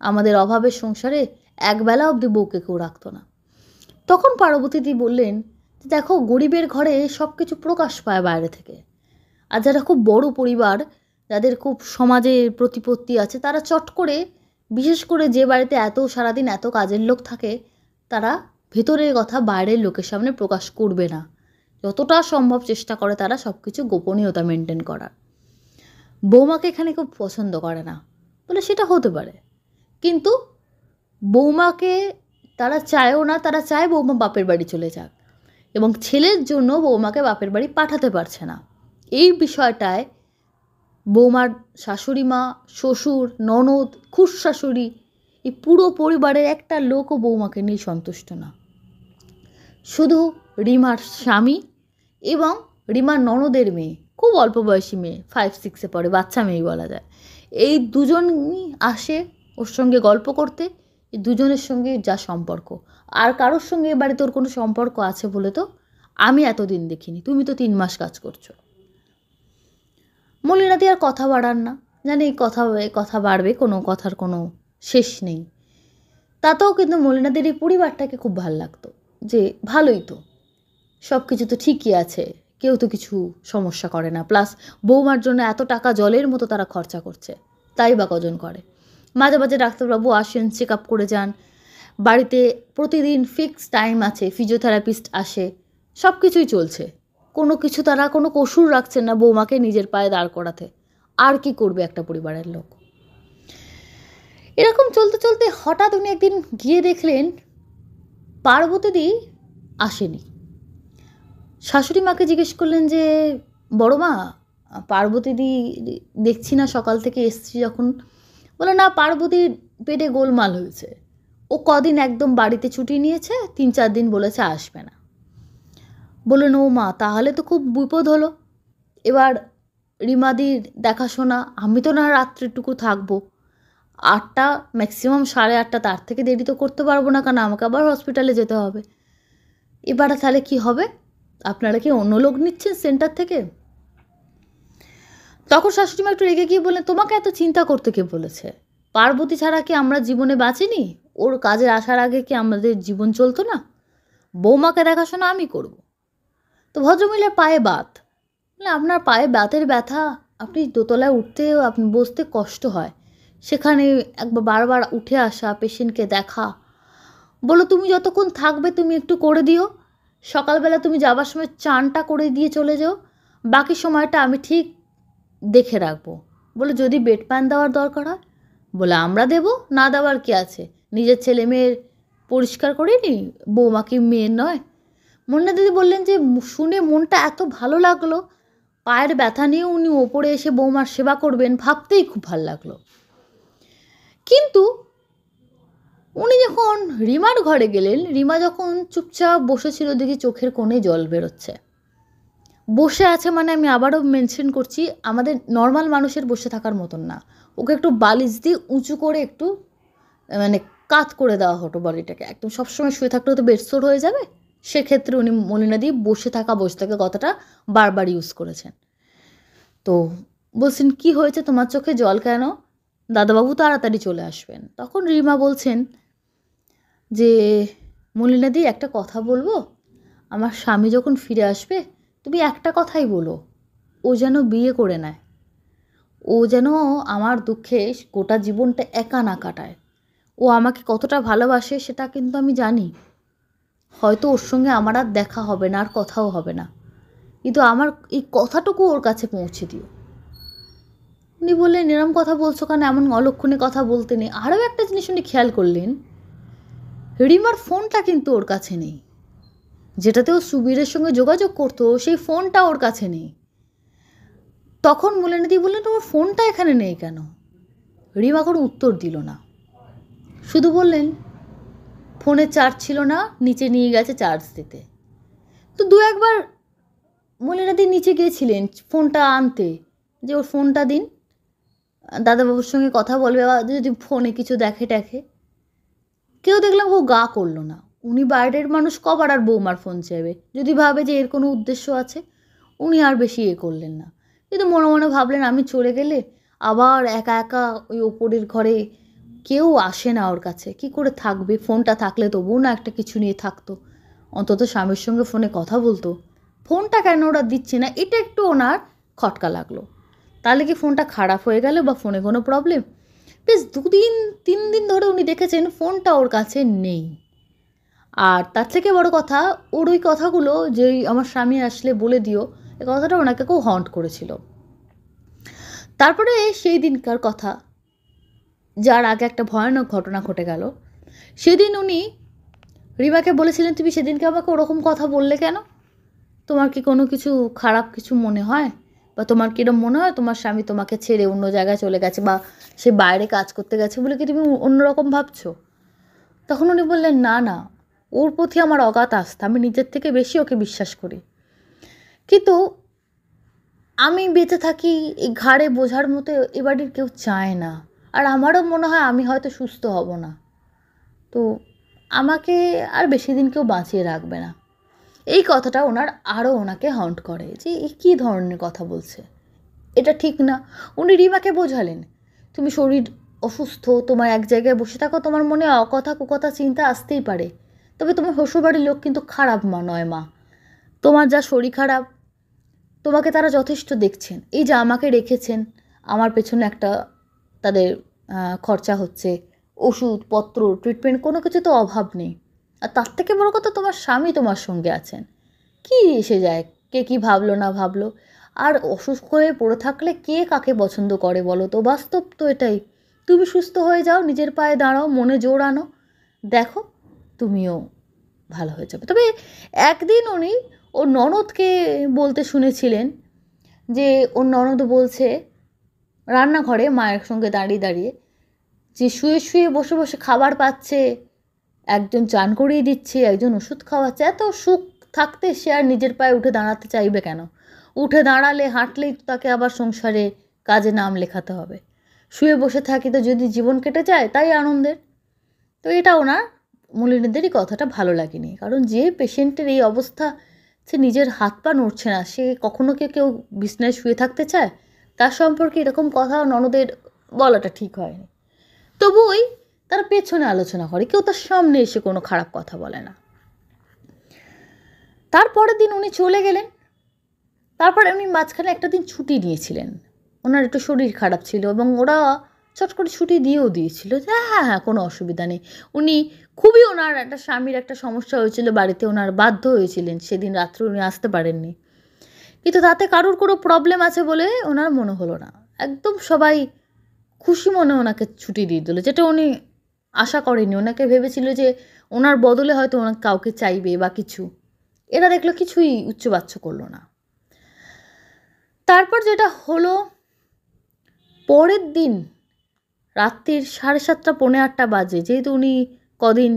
আমাদের অভাবের সংসারে একবেলা অবধি বউকে কেউ রাখতো না। তখন পার্বতীদি বললেন, দেখো গরিবের ঘরে সব কিছু প্রকাশ পায় বাইরে থেকে, আর যারা খুব বড় পরিবার, যাদের খুব সমাজে প্রতিপত্তি আছে, তারা চট করে, বিশেষ করে যে বাড়িতে এত সারাদিন এত কাজের লোক থাকে, তারা ভেতরের কথা বাইরের লোকের সামনে প্রকাশ করবে না, যতটা সম্ভব চেষ্টা করে তারা সব কিছু গোপনীয়তা মেনটেন করার। বৌমাকে এখানে খুব পছন্দ করে না বলে সেটা হতে পারে, কিন্তু বৌমাকে তারা চায়ও না, তারা চায় বৌমা বাপের বাড়ি চলে যাক, এবং ছেলের জন্য বৌমাকে বাপের বাড়ি পাঠাতে পারছে না। এই বিষয়টায় বৌমার শাশুড়ি মা, শ্বশুর, ননদ, খুড়শাশুড়ি, এই পুরো পরিবারের একটা লোকও বৌমাকে নিয়ে সন্তুষ্ট না। শুধু রিমার স্বামী এবং রিমার ননদের মেয়ে, খুব অল্প বয়সী মেয়ে, 5-6-এ পড়ে, বাচ্চা মেয়ে বলা যায়, এই দুজনই আসে ওর সঙ্গে গল্প করতে। এই দুজনের সঙ্গে যা সম্পর্ক, আর কারোর সঙ্গে এবারে তোর কোনো সম্পর্ক আছে বলে তো আমি এতদিন দেখিনি, তুমি তো 3 মাস কাজ করছো। মলিনাদি আর কথা বাড়ান না, জানি কথা বাড়বে, কোনো কথার কোনো শেষ নেই। তাতেও কিন্তু মলিনাদির এই পরিবারটাকে খুব ভালো লাগতো, যে ভালোই তো, সব কিছু তো ঠিকই আছে, কেউ তো কিছু সমস্যা করে না, প্লাস বৌমার জন্য এত টাকা জলের মতো তারা খরচা করছে, তাই বা কজন করে। মাঝে মাঝে ডাক্তারবাবু আসেন, চেক আপ করে যান, বাড়িতে প্রতিদিন ফিক্স টাইম আছে, ফিজিওথেরাপিস্ট আসে, সব কিছুই চলছে। কোনো কিছু তারা কোনো কসুর রাখছেন না বৌমাকে নিজের পায়ে দাঁড় করাতে। আর কি করবে একটা পরিবারের লোক? এরকম চলতে চলতে হঠাৎ উনি একদিন গিয়ে দেখলেন পার্বতীদি আসেনি। শাশুড়ি মাকে জিজ্ঞেস করলেন যে বড় মা, পার্বতীদি দেখছি না সকাল থেকে, এসছি যখন। বলে না, পার্বতীর পেটে গোলমাল হয়েছে, ও কদিন একদম বাড়িতে ছুটি নিয়েছে, 3-4 দিন বলেছে আসবে না। বললেন, ও মা, তাহলে তো খুব বিপদ হলো। এবার রিমাদির দেখাশোনা, আমি তো না রাত্রিটুকু থাকবো, 8টা ম্যাক্সিমাম 8:30, তার থেকে দেরি তো করতে পারবো না, কারণ আমাকে আবার হসপিটালে যেতে হবে। এবারে তাহলে কি হবে? আপনারা কি অন্য লোক নিচ্ছেন সেন্টার থেকে? তখন শাশুড়িমা একটু রেগে গিয়ে বললেন, তোমাকে এত চিন্তা করতে কে বলেছে? পার্বতী ছাড়া কি আমরা জীবনে বাঁচিনি? ওর কাজে আসার আগে কি আমাদের জীবন চলতো না? বৌমাকে দেখাশোনা আমি করব। তো ভদ্রমহিলার পায়ে বাত, বলে আপনার পায়ে বাতের ব্যথা, আপনি দোতলায় উঠতে আপনি বসতে কষ্ট হয়, সেখানে একবার বারবার উঠে আসা, পেশেন্টকে দেখা। বলো তুমি যতক্ষণ থাকবে তুমি একটু করে দিও, সকালবেলা তুমি যাবার সময় চানটা করে দিয়ে চলে যাও, বাকি সময়টা আমি ঠিক দেখে রাখবো। বলে যদি বেড প্যান দেওয়ার দরকার হয়, বলে আমরা দেবো, না দেওয়ার কি আছে, নিজের ছেলে মেয়ের পরিষ্কার করেনি, বৌমা কি মেয়ের নয়? মলিনা দিদি বললেন যে শুনে মনটা এত ভালো লাগলো, পায়ের ব্যথা নিয়ে উনি ওপরে এসে বৌমার সেবা করবেন ভাবতেই খুব ভালো লাগলো। কিন্তু উনি যখন রিমার ঘরে গেলেন, রিমা যখন চুপচাপ বসেছিল, দেখি চোখের কোণে জল বেরোচ্ছে। বসে আছে মানে আমি আবারও মেনশন করছি, আমাদের নর্মাল মানুষের বসে থাকার মতন না, ওকে একটু বালিশ দিয়ে উঁচু করে একটু মানে কাত করে দেওয়া হতো বডিটাকে। একদম সবসময় শুয়ে থাকলেও তো বেডসোর হয়ে যাবে, সেক্ষেত্রে উনি মলিনা দি বসে থাকা কথাটা বারবার ইউজ করেছেন। তো বলছেন কি হয়েছে, তোমার চোখে জল কেন, দাদাবাবু তাড়াতাড়ি চলে আসবেন। তখন রিমা বলছেন যে মলিনা দি একটা কথা বলবো, আমার স্বামী যখন ফিরে আসবে তুমি একটা কথাই বলো, ও যেন বিয়ে করে নেয়, ও যেন আমার দুঃখে গোটা জীবনটা একা না কাটায়। ও আমাকে কতটা ভালোবাসে সেটা কিন্তু আমি জানি, হয়তো ওর সঙ্গে আমার আর দেখা হবে না, আর কথাও হবে না, কিন্তু আমার এই কথাটুকু ওর কাছে পৌঁছে দিও। উনি বললেন এরম কথা বলছো কেন, এমন অলক্ষণে কথা বলতে নেই। আরও একটা জিনিস উনি খেয়াল করলেন, রিমার ফোনটা কিন্তু ওর কাছে নেই, যেটাতে ও সুবীরের সঙ্গে যোগাযোগ করতো সেই ফোনটা ওর কাছে নেই। তখন মলিনা দি বললেন তোমার ফোনটা এখানে নেই কেন? রিমা কোনো উত্তর দিল না, শুধু বললেন ফোনে চার্জ ছিল না, নিচে নিয়ে গেছে চার্জ দিতে। তো দু একবার মলিনা দি নিচে গিয়েছিলেন ফোনটা আনতে, যে ওর ফোনটা দিন, দাদাবাবুর সঙ্গে কথা বলবে, বা যদি ফোনে কিছু দেখে টেখে। কেউ দেখলাম ও গা করলো না। উনি বাইরের মানুষ, কবার আর বৌমার ফোন চাইবে, যদি ভাবে যে এর কোনো উদ্দেশ্য আছে। উনি আর বেশি করলেন না, কিন্তু মনে মনে ভাবলেন আমি চলে গেলে আবার একা একা ওই ওপরের ঘরে কেউ আসে না ওর কাছে, কি করে থাকবে, ফোনটা থাকলে তবুও না একটা কিছু নিয়ে থাকতো, অন্তত স্বামীর সঙ্গে ফোনে কথা বলতো। ফোনটা কেন ওরা দিচ্ছে না, এটা একটু ওনার খটকা লাগলো। তাহলে কি ফোনটা খারাপ হয়ে গেল, বা ফোনে কোনো প্রবলেম? বেশ 2-3 দিন ধরে উনি দেখেছেন ফোনটা ওর কাছে নেই। আর তার থেকে বড় কথা, ওর ওই কথাগুলো যে আমার স্বামী আসলে বলে দিও, এই কথাটা ওনাকে কেউ হন্ট করেছিল। তারপরে সেই দিনকার কথা, যার আগে একটা ভয়ানক ঘটনা ঘটে গেল, সেদিন উনি রিমাকে বলেছিলেন তুমি সেদিনকে আমাকে ওরকম কথা বললে কেন, তোমার কি কোনো কিছু খারাপ কিছু মনে হয়, বা তোমার কিরম মনে হয় তোমার স্বামী তোমাকে ছেড়ে অন্য জায়গায় চলে গেছে, বা সে বাইরে কাজ করতে গেছে বলে কি তুমি অন্যরকম ভাবছো? তখন উনি বললেন না না, ওর প্রতি আমার অগাধ আস্থা, আমি নিজের থেকে বেশি ওকে বিশ্বাস করি, কিন্তু আমি বেঁচে থাকি এই ঘাড়ে বোঝার মতো এ বাড়ির কেউ চায় না, আর আমারও মনে হয় আমি হয়তো সুস্থ হব না, তো আমাকে আর বেশি দিন কেউ বাঁচিয়ে রাখবে না। এই কথাটা আরও ওনাকে হন্ট করে, যে এ কী ধরনের কথা বলছে, এটা ঠিক না। উনি রিমাকে বোঝালেন তুমি শরীর অসুস্থ, তোমার এক জায়গায় বসে থাকো, তোমার মনে অকথা কুকথা চিন্তা আসতেই পারে, তবে তোমার শ্বশুরবাড়ির লোক কিন্তু খারাপ নয় মা, তোমার যা শরীর খারাপ তোমাকে তারা যথেষ্ট দেখছেন, এই যে আমাকে রেখেছেন, আমার পেছনে একটা তাদের খরচা হচ্ছে, ওষুধপত্র ট্রিটমেন্ট কোনো কিছু তো অভাব নেই। আর তার থেকে বড় কথা তোমার স্বামী তোমার সঙ্গে আছেন, কি এসে যায় কে কী ভাবলো না ভাবলো, আর অসুস্থ হয়ে পড়ে থাকলে কে কাকে পছন্দ করে বলো তো, বাস্তব তো এটাই। তুমি সুস্থ হয়ে যাও, নিজের পায়ে দাঁড়াও, মনে জোর আনো, দেখো তুমিও ভালো হয়ে যাবে। তবে একদিন উনি ওর ননদকে বলতে শুনেছিলেন, যে ওর ননদ বলছে রান্নাঘরে মায়ের সঙ্গে দাঁড়িয়ে দাঁড়িয়ে, যে শুয়ে শুয়ে বসে বসে খাবার পাচ্ছে, একজন চান করিয়ে দিচ্ছে, একজন ওষুধ খাওয়াচ্ছে, এত সুখ থাকতে সে আর নিজের পায়ে উঠে দাঁড়াতে চাইবে কেন? উঠে দাঁড়ালে হাঁটলেই তো তাকে আবার সংসারে কাজে নাম লেখাতে হবে, শুয়ে বসে থাকি তো যদি জীবন কেটে যায় তাই আনন্দের। তো এটা ওনার মলিনীদেরই কথাটা ভালো লাগেনি, কারণ যে পেশেন্টের এই অবস্থা, সে নিজের হাত পা নড়ছে না, সে কখনো কেউ বিছনায় শুয়ে থাকতে চায়, তার সম্পর্কে এরকম কথা ননদের বলাটা ঠিক হয়নি। তবুই তারা পেছনে আলোচনা করে, কেউ তার সামনে এসে কোনো খারাপ কথা বলে না। তারপরের দিন উনি চলে গেলেন, তারপরে উনি মাঝখানে একটা দিন ছুটি নিয়েছিলেন, ওনার একটু শরীর খারাপ ছিল, এবং ওরা চট করে ছুটি দিয়েও দিয়েছিল, যে হ্যাঁ হ্যাঁ কোনো অসুবিধা নেই। উনি খুবই, ওনার একটা স্বামীর একটা সমস্যা হয়েছিল বাড়িতে, ওনার বাধ্য হয়েছিলেন সেদিন রাত্রে উনি আসতে পারেননি, কিন্তু তাতে কারোর কোনো প্রবলেম আছে বলে ওনার মনে হলো না, একদম সবাই খুশি মনে ওনাকে ছুটি দিয়ে দিল, যেটা উনি আশা করেনি, ওনাকে ভেবেছিল যে ওনার বদলে হয়তো ওনাকে কাউকে চাইবে বা কিছু। এরা দেখলো কিছুই উচ্চবাচ্য করলো না। তারপর যেটা হলো, পরের দিন রাত্রির 7:30 পৌনে 8টা বাজে, যেহেতু উনি কদিন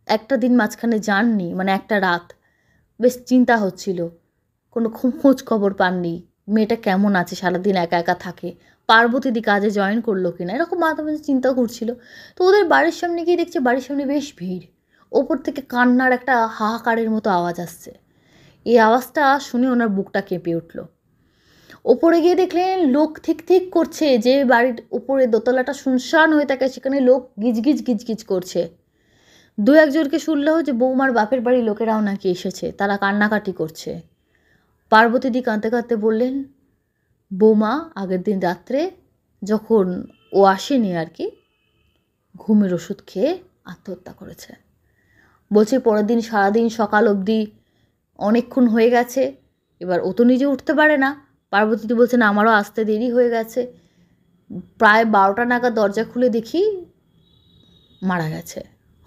একটা দিন মাঝখানে যাননি, মানে একটা রাত, বেশ চিন্তা হচ্ছিল, কোনো খোঁজ খবর পাননি, মেয়েটা কেমন আছে, সারাদিন একা একা থাকে, পার্বতীদি কাজে জয়েন করলো কিনা, এরকম মাঝে মাঝে চিন্তা করছিল। তো ওদের বাড়ির সামনে গিয়ে দেখছে বাড়ির সামনে বেশ ভিড়, ওপর থেকে কান্নার একটা হাহাকারের মতো আওয়াজ আসছে। এই আওয়াজটা শুনে ওনার বুকটা কেঁপে উঠল। ওপরে গিয়ে দেখলেন লোক ঠিক ঠিক করছে, যে বাড়ির উপরে দোতলাটা শুনশান হয়ে থাকে সেখানে লোক গিজগিজ গিজগিজ করছে। দু একজনকে শুনলেও যে বৌমার বাপের বাড়ির লোকেরাও নাকি এসেছে, তারা কান্নাকাটি করছে। পার্বতীদি কাঁদতে কাঁদতে বললেন, বৌমা আগের দিন রাত্রে যখন ও আসেনি আর কি, ঘুমের ওষুধ খেয়ে আত্মহত্যা করেছে। বলছে পরের দিন সারাদিন সকাল অবধি অনেকক্ষণ হয়ে গেছে, এবার ও তো নিজে উঠতে পারে না। পার্বতীদি বলছেন আমারও আসতে দেরি হয়ে গেছে, প্রায় 12টা নাগাদ দরজা খুলে দেখি মারা গেছে।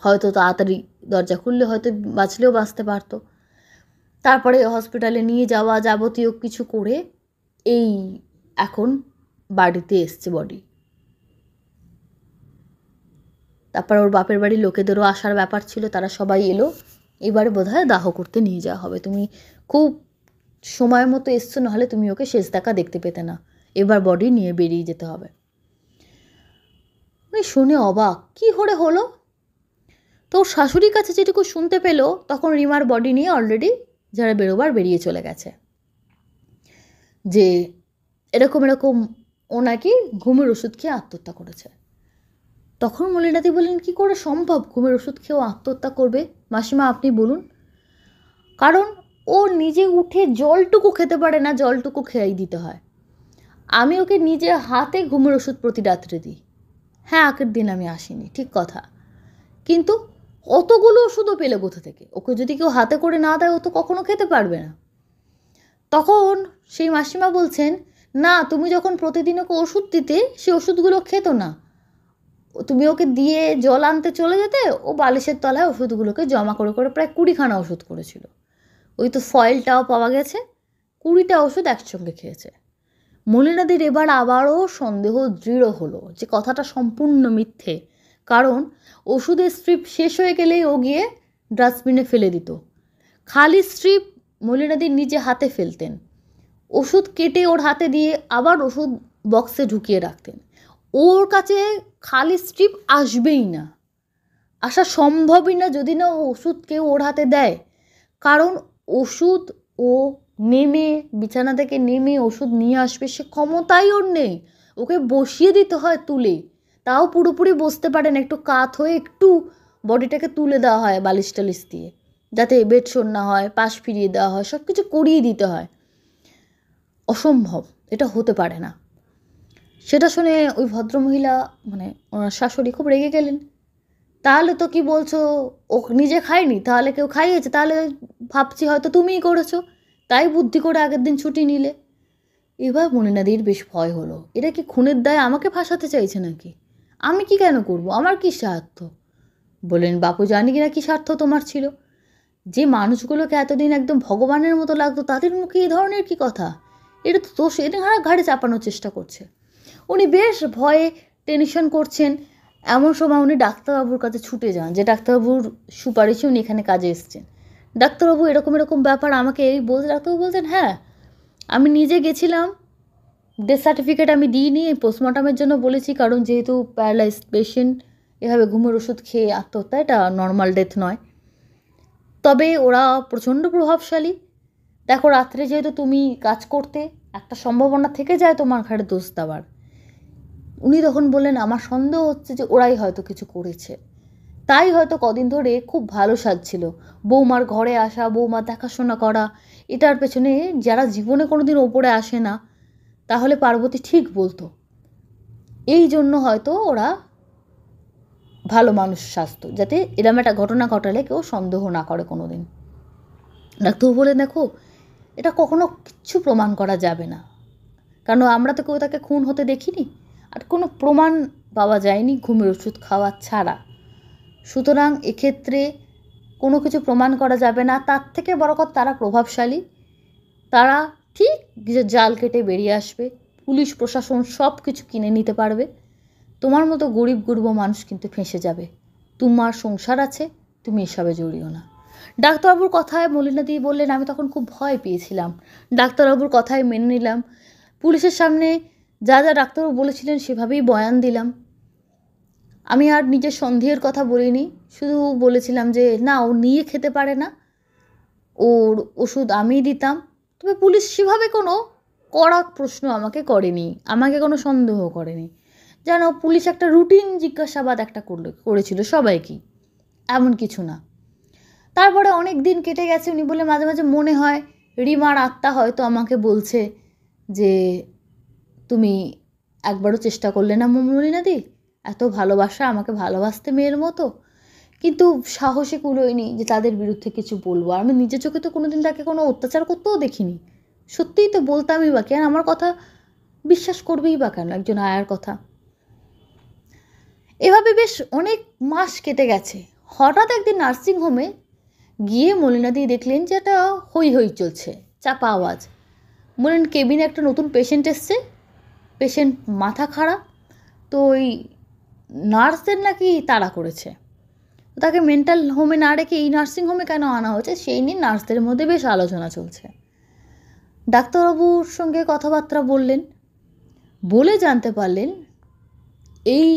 হয়তো তাড়াতাড়ি দরজা খুললে হয়তো বাঁচলেও বাঁচতে পারতো। তারপরে হসপিটালে নিয়ে যাওয়া যাবতীয় কিছু করে এই এখন বাড়িতে এসছে বডি। তারপর ওর বাপের বাড়ির লোকেদেরও আসার ব্যাপার ছিল, তারা সবাই এলো। এবারে বোধহয় দাহ করতে নিয়ে যাওয়া হবে, তুমি খুব সময় মতো এসছো, নাহলে তুমি ওকে শেষ দেখা দেখতে পেতে না, এবার বডি নিয়ে বেরিয়ে যেতে হবে। উনি শুনে অবাক, কী করে হলো। তো ওর শাশুড়ির কাছে যেটুকু শুনতে পেলো, তখন রিমার বডি নিয়ে অলরেডি যারা বেরোবার বেরিয়ে চলে গেছে, যে এরকম এরকম ও নাকি ঘুমের ওষুধ খেয়ে আত্মহত্যা করেছে। তখন মলিনাদি বললেন, কী করে সম্ভব ঘুমের ওষুধ খেয়েও আত্মহত্যা করবে মাসিমা, আপনি বলুন। কারণ ও নিজে উঠে জলটুকু খেতে পারে না, জলটুকু খেয়েই দিতে হয়। আমি ওকে নিজে হাতে ঘুমের ওষুধ প্রতি রাত্রে দিই। হ্যাঁ, আগের দিন আমি আসিনি, ঠিক কথা, কিন্তু অতগুলো ওষুধও পেলে কোথা থেকে? ওকে যদি কেউ হাতে করে না দেয় ও তো কখনো খেতে পারবে না। তখন সেই মাসিমা বলছেন, না তুমি যখন প্রতিদিন ওকে ওষুধ দিতে, সে ওষুধগুলো খেত না, তুমি ওকে দিয়ে জল আনতে চলে যেতে, ও বালিশের তলায় ওষুধগুলোকে জমা করে করে প্রায় 20খানা ওষুধ করেছিল। ওই তো ফয়েলটাও পাওয়া গেছে, 20টা ওষুধ একসঙ্গে খেয়েছে। মলিনাদির এবার আবারও সন্দেহ দৃঢ় হলো যে কথাটা সম্পূর্ণ মিথ্যে, কারণ ওষুধের স্ট্রিপ শেষ হয়ে গেলেই ও গিয়ে ডাস্টবিনে ফেলে দিত। খালি স্ট্রিপ মলিনাদির নিজে হাতে ফেলতেন, ওষুধ কেটে ওর হাতে দিয়ে আবার ওষুধ বক্সে ঢুকিয়ে রাখতেন। ওর কাছে খালি স্ট্রিপ আসবেই না, আসা সম্ভবই না যদি না ওষুধ কেউ ওর হাতে দেয়। কারণ ওষুধ ও নেমে বিছানা থেকে নেমে ওষুধ নিয়ে আসবে সে ক্ষমতাই ওর নেই, ওকে বসিয়ে দিতে হয় তুলে, তাও পুরোপুরি বসতে পারে না, একটু কাত হয়ে একটু বডিটাকে তুলে দেওয়া হয় বালিশ টালিশ দিয়ে, যাতে বেডশোর না হয়, পাশ ফিরিয়ে দেওয়া হয়, সব কিছু করিয়ে দিতে হয়। অসম্ভব, এটা হতে পারে না। সেটা শুনে ওই ভদ্রমহিলা মানে ওনার শাশুড়ি খুব রেগে গেলেন। তাহলে তো কি বলছো, ও নিজে খায়নি, তাহলে কেউ খাইয়েছে, তাহলে ভাবছি হয়তো তুমিই করেছো, তাই বুদ্ধি করে আগের দিন ছুটি নিলে। এবার মলিনাদির বেশ ভয় হলো, এটা কি খুনের দায় আমাকে ফাঁসাতে চাইছে নাকি? আমি কি কেন করব, আমার কি স্বার্থ? বললেন, বাপু জানি কিনা কি স্বার্থ তোমার ছিল, যে মানুষগুলোকে এতদিন একদম ভগবানের মতো লাগতো তাদের মুখে এই ধরনের কি কথা? এটা তো দোষ, এটা ঘাড়ে চাপানোর চেষ্টা করছে। উনি বেশ ভয়ে টেনশন করছেন। এমন সময় উনি ডাক্তারবাবুর কাছে ছুটে যান, যে ডাক্তারবাবুর সুপারিশে উনি এখানে কাজে এসেছেন। ডাক্তারবাবু এরকম এরকম ব্যাপার আমাকে এই বলছে। ডাক্তারবাবু বলছেন, হ্যাঁ আমি নিজে গেছিলাম, ডেথ সার্টিফিকেট আমি দিইনি, পোস্টমর্টমের জন্য বলেছি, কারণ যেহেতু প্যারালাইজ পেশেন্ট, এভাবে ঘুমের ওষুধ খেয়ে আত্মহত্যা এটা নর্মাল ডেথ নয়। তবে ওরা প্রচণ্ড প্রভাবশালী। দেখো রাত্রে যেহেতু তুমি কাজ করতে, একটা সম্ভাবনা থেকে যায় তোমার ঘাড়ে দোষ দেওয়ার। উনি তখন বললেন, আমার সন্দেহ হচ্ছে যে ওরাই হয়তো কিছু করেছে, তাই হয়তো কদিন ধরে খুব ভালো সাজছিল, বৌমার ঘরে আসা, বৌমার দেখাশোনা করা, এটার পেছনে যারা জীবনে কোনোদিন ওপরে আসে না, তাহলে পার্বতী ঠিক বলতো, এই জন্য হয়তো ওরা ভালো মানুষ সাজতো, যাতে এরম একটা ঘটনা ঘটালে কেউ সন্দেহ না করে কোনো দিন। ডাক্তারবাবু বলে, দেখো এটা কখনো কিচ্ছু প্রমাণ করা যাবে না, কারণ আমরা তো কেউ তাকে খুন হতে দেখিনি, আর কোনো প্রমাণ পাওয়া যায়নি ঘুমের ওষুধ খাওয়া ছাড়া। সুতরাং এক্ষেত্রে কোনো কিছু প্রমাণ করা যাবে না। তার থেকে বড় কথা, তারা প্রভাবশালী, তারা ঠিক জাল কেটে বেরিয়ে আসবে, পুলিশ প্রশাসন সব কিছু কিনে নিতে পারবে। তোমার মতো গরিব গুরব মানুষ কিন্তু ফেঁসে যাবে। তোমার সংসার আছে, তুমি এসবে জড়িও না। ডাক্তারবাবুর কথায় মলিনাদি বললেন, আমি তখন খুব ভয় পেয়েছিলাম। ডাক্তারবাবুর কথায় মেনে নিলাম। পুলিশের সামনে যা যা ডাক্তারবাবু বলেছিলেন সেভাবেই বয়ান দিলাম। আমি আর নিজের সন্দেহের কথা বলিনি, শুধু বলেছিলাম যে না, ও নিয়ে খেতে পারে না, ওর ওষুধ আমিই দিতাম। তবে পুলিশ সেভাবে কোনো কড়া প্রশ্ন আমাকে করেনি, আমাকে কোনো সন্দেহ করেনি। যেন পুলিশ একটা রুটিন জিজ্ঞাসাবাদ একটা করেছিল সবাইকেই, এমন কিছু না। তারপরে অনেক দিন কেটে গেছে। উনি বলে, মাঝে মাঝে মনে হয় রিমার আত্মা হয়তো আমাকে বলছে যে তুমি একবারও চেষ্টা করলে না মলিনাদি, এত ভালোবাসা, আমাকে ভালোবাসতে মেয়ের মতো, কিন্তু সাহসে কুলোয়নি যে তাদের বিরুদ্ধে কিছু বলবো। আর আমি নিজের চোখে তো কোনোদিন তাকে কোনো অত্যাচার করতেও দেখিনি। সত্যিই তো বলতামই বা কেন, আমার কথা বিশ্বাস করবেই বা কেন একজন আয়ার কথা। এভাবে বেশ অনেক মাস কেটে গেছে। হঠাৎ একদিন নার্সিংহোমে গিয়ে মলিনাদি দেখলেন যে একটা হই হই চলছে, চাপা আওয়াজ। বললেন কেবিনে একটা নতুন পেশেন্ট এসছে, পেশেন্ট মাথা খারাপ, তো ওই নার্সদের নাকি তাড়া করেছে, তাকে মেন্টাল হোমে না রেখে এই নার্সিংহোমে কেন আনা হয়েছে সেই নিয়ে নার্সদের মধ্যে বেশ আলোচনা চলছে। ডাক্তারবাবুর সঙ্গে কথাবার্তা বললেন, বলে জানতে পারলেন এই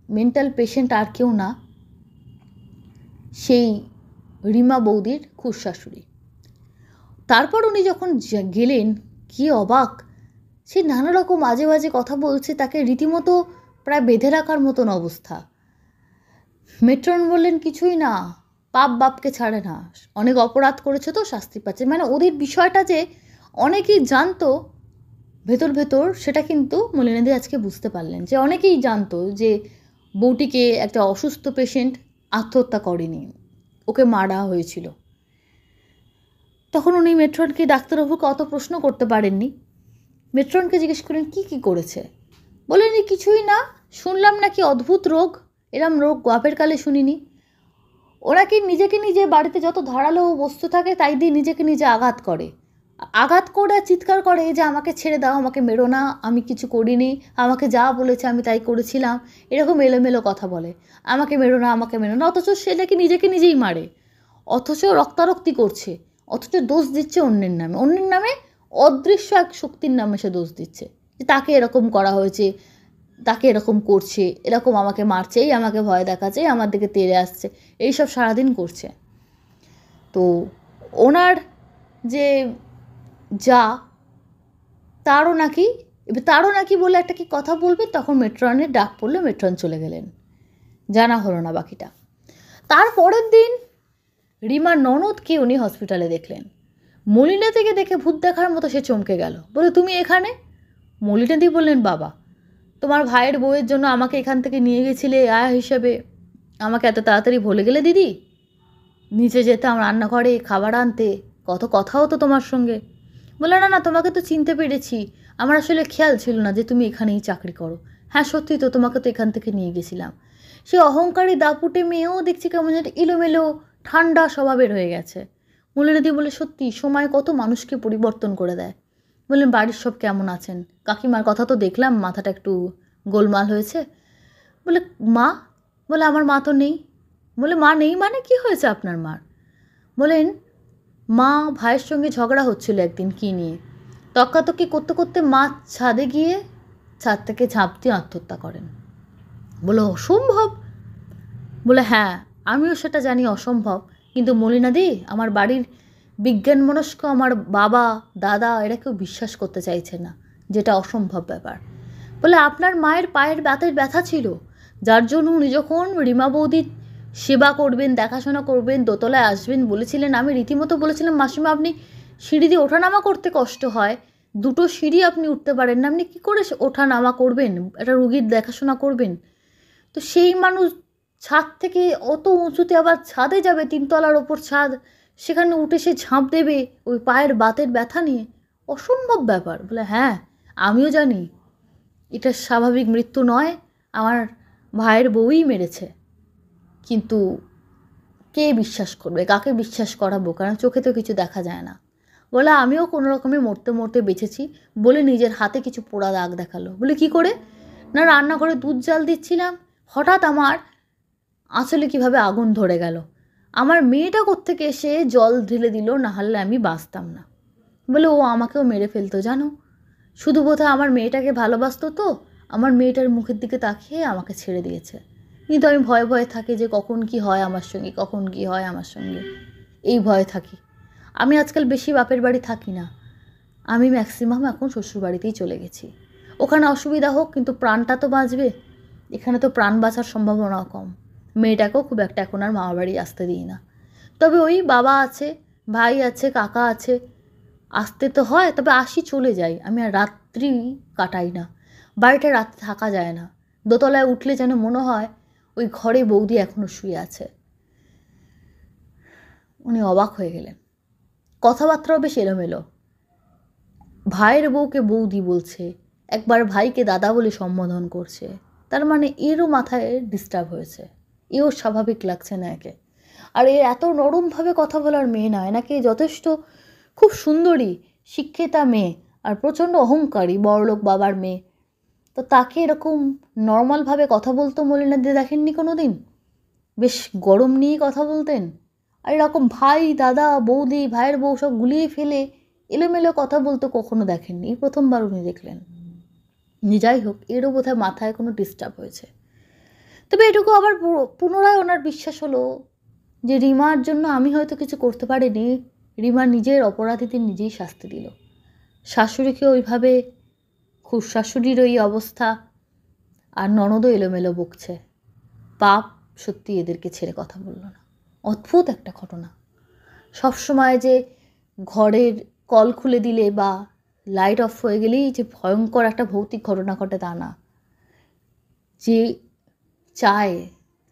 মেন্টাল পেশেন্ট আর কেউ না, সেই রিমা বৌদির খুড়শাশুড়ি। তারপর উনি যখন গেলেন, কি অবাক, সে নানা রকম আজে বাজে কথা বলছে, তাকে রীতিমতো প্রায় বেঁধে রাখার মতন অবস্থা। মেট্রন বললেন, কিছুই না, পাপ বাপকে ছাড়ে না, অনেক অপরাধ করেছে তো শাস্তি পাচ্ছে। মানে ওদের বিষয়টা যে অনেকেই জানতো ভেতর ভেতর, সেটা কিন্তু মলিনাদি আজকে বুঝতে পারলেন যে অনেকেই জানতো যে বউটিকে একটা অসুস্থ পেশেন্ট আত্মহত্যা করেনি, ওকে মারা হয়েছিল। তখন উনি মেট্রনকে, ডাক্তারবাবুকে অত প্রশ্ন করতে পারেননি। মেট্রনকে জিজ্ঞেস করেন কি কি করেছে। বলেন কিছুই না, শুনলাম নাকি অদ্ভুত রোগ, এরম রোগ বাপের কালে শুনিনি। ওরা কি নিজেকে নিজে বাড়িতে যত ধারালো বস্তু থাকে তাই দিয়ে নিজেকে নিজে আঘাত করে, আঘাত করে চিৎকার করে যে আমাকে ছেড়ে দাও, আমাকে মেরো না, আমি কিছু করিনি, আমাকে যা বলেছে আমি তাই করেছিলাম, এরকম এলোমেলো কথা বলে, আমাকে মেরো না, আমাকে মেরো না। অথচ সে নাকি নিজেকে নিজেই মারে, অথচ রক্তারক্তি করছে, অথচ দোষ দিচ্ছে অন্যের নামে, অন্যের নামে অদৃশ্য এক শক্তির নামে সে দোষ দিচ্ছে যে তাকে এরকম করা হয়েছে, তাকে এরকম করছে, এরকম আমাকে মারছে, এই আমাকে ভয় দেখাচ্ছে, আমার দিকে তেড়ে আসছে, এইসব সারাদিন করছে। তো ওনার যে যা, তারও নাকি বলে একটা কি কথা বলবে, তখন মেট্রনের ডাক পড়লো, মেট্রন চলে গেলেন, জানা হলো না বাকিটা। তারপরের দিন রিমার ননদকে উনি হসপিটালে দেখলেন। মলিনাদিকে দেখে ভূত দেখার মতো সে চমকে গেল, বলে তুমি এখানে? মলিনাদি বললেন, বাবা, তোমার ভাইয়ের বউয়ের জন্য আমাকে এখান থেকে নিয়ে গেছিলে আয়া হিসেবে, আমাকে এত তাড়াতাড়ি ভুলে গেলে দিদি? নিচে যেতাম রান্নাঘরে খাবার আনতে, কত কথা হতো তোমার সঙ্গে। বলে না না, তোমাকে তো চিনতে পেরেছি, আমার আসলে খেয়াল ছিল না যে তুমি এখানেই চাকরি করো। হ্যাঁ সত্যি তো, তোমাকে তো এখান থেকে নিয়ে গেছিলাম। সে অহংকারী দাপুটে মেয়েও দেখছি কেমন যেন এলোমেলো ঠান্ডা স্বভাবের হয়ে গেছে। মলিনাদি বলে, সত্যি সময় কত মানুষকে পরিবর্তন করে দেয়। বললেন, বাড়ির সব কেমন আছেন? কাকিমার কথা তো দেখলাম মাথাটা একটু গোলমাল হয়েছে। বলে, মা? বলে, আমার মা তো নেই। বলে, মা নেই মানে? কি হয়েছে আপনার মার? বলেন, মা ভাইয়ের সঙ্গে ঝগড়া হচ্ছিল একদিন কী নিয়ে, তক্কাতক্কি করতে করতে মা ছাদে গিয়ে ছাদ থেকে ঝাঁপ দিয়ে আত্মহত্যা করেন। বলে, অসম্ভব? বলে, হ্যাঁ আমিও সেটা জানি অসম্ভব, কিন্তু মলিনাদি, আমার বাড়ির বিজ্ঞানমনস্ক আমার বাবা দাদা এরা কেউ বিশ্বাস করতে চাইছে না যেটা অসম্ভব ব্যাপার। বলে, আপনার মায়ের পায়ের বাতের ব্যথা ছিল, যার জন্য উনি যখন রিমা বৌদির সেবা করবেন, দেখাশোনা করবেন, দোতলায় আসবেন বলেছিলেন, আমি রীতিমতো বলেছিলাম, মাসিমা আপনি সিঁড়ি দিয়ে ওঠানামা করতে কষ্ট হয়, দুটো সিঁড়ি আপনি উঠতে পারেন না, আপনি কী করে ওঠানামা করবেন, একটা রুগীর দেখাশোনা করবেন? তো সেই মানুষ ছাদ থেকে অত উঁচুতে আবার ছাদে যাবে, তিনতলার ওপর ছাদ, সেখানে উঠে সে ঝাঁপ দেবে ওই পায়ের বাতের ব্যথা নিয়ে, অসম্ভব ব্যাপার। বলে, হ্যাঁ আমিও জানি এটা স্বাভাবিক মৃত্যু নয়, আমার ভাইয়ের বউই মেরেছে। কিন্তু কে বিশ্বাস করবে, কাকে বিশ্বাস করাবো, কারণ চোখে তো কিছু দেখা যায় না। বলে আমিও কোনো রকমে মরতে মরতে বেঁচেছি বলে নিজের হাতে কিছু পোড়া দাগ দেখালো। বলে কি করে? না, রান্নাঘরে দুধ জাল দিচ্ছিলাম, হঠাৎ আমার আঁচলে কিভাবে আগুন ধরে গেল। আমার মেয়েটা কোত্থেকে এসে জল ঢেলে দিল, না হলে আমি বাঁচতাম না। বলে ও আমাকেও মেরে ফেলতো জানো, শুধু বোধহয় আমার মেয়েটাকে ভালোবাসতো, তো আমার মেয়েটার মুখের দিকে তাকিয়ে আমাকে ছেড়ে দিয়েছে। কিন্তু আমি ভয়ে ভয়ে থাকি যে কখন কি হয় আমার সঙ্গে, কখন কি হয় আমার সঙ্গে, এই ভয়ে থাকি। আমি আজকাল বেশি বাপের বাড়ি থাকি না, আমি ম্যাক্সিমাম এখন শ্বশুর বাড়িতেই চলে গেছি। ওখানে অসুবিধা হোক, কিন্তু প্রাণটা তো বাঁচবে, এখানে তো প্রাণ বাঁচার সম্ভাবনা কম। মেয়েটাকেও খুব একটা এখন আর মামার বাড়ি আসতে দিই না। তবে ওই বাবা আছে, ভাই আছে, কাকা আছে, আসতে তো হয়, তবে আসি চলে যাই। আমি আর রাত্রি কাটাই না, বাড়িটা রাতে থাকা যায় না। দোতলায় উঠলে যেন মনে হয় ওই ঘরে বৌদি এখনো শুয়ে আছে। উনি অবাক হয়ে গেলেন, কথাবার্তাও বেশ এলোমেলো। ভাইয়ের বউকে বৌদি বলছে, একবার ভাইকে দাদা বলে সম্বোধন করছে। তার মানে এরও মাথায় ডিস্টার্ব হয়েছে, এও স্বাভাবিক লাগছে না একে। আর এর এত নরমভাবে কথা বলার মেয়ে নয়, নাকি যথেষ্ট খুব সুন্দরী শিক্ষিতা মেয়ে আর প্রচণ্ড অহংকারী বড়লোক বাবার মেয়ে। তো তাকে এরকম নর্মালভাবে কথা বলতো মলিনা দিয়ে দেখেননি কোনো দিন? বেশ গরম নিয়েই কথা বলতেন। আর এরকম ভাই দাদা বৌদি ভাইয়ের বউ সব গুলিয়ে ফেলে এলোমেলো কথা বলতে কখনো দেখেননি, এই প্রথমবার উনি দেখলেন। যাই হোক, এরও বোধহয় মাথায় কোনো ডিস্টার্ব হয়েছে। তবে এটুকু আবার পুনরায় ওনার বিশ্বাস হলো যে রিমার জন্য আমি হয়তো কিছু করতে পারিনি, রিমা নিজের অপরাধীদের নিজেই শাস্তি দিল। শাশুড়িকে ওইভাবে, খুব শাশুড়ির ওই অবস্থা, আর ননদও এলোমেলো বকছে। পাপ সত্যি এদেরকে ছেড়ে কথা বলল না। অদ্ভুত একটা ঘটনা। সবসময় যে ঘরের কল খুলে দিলে বা লাইট অফ হয়ে গেলেই যে ভয়ঙ্কর একটা ভৌতিক ঘটনা ঘটে তা না। যে চায়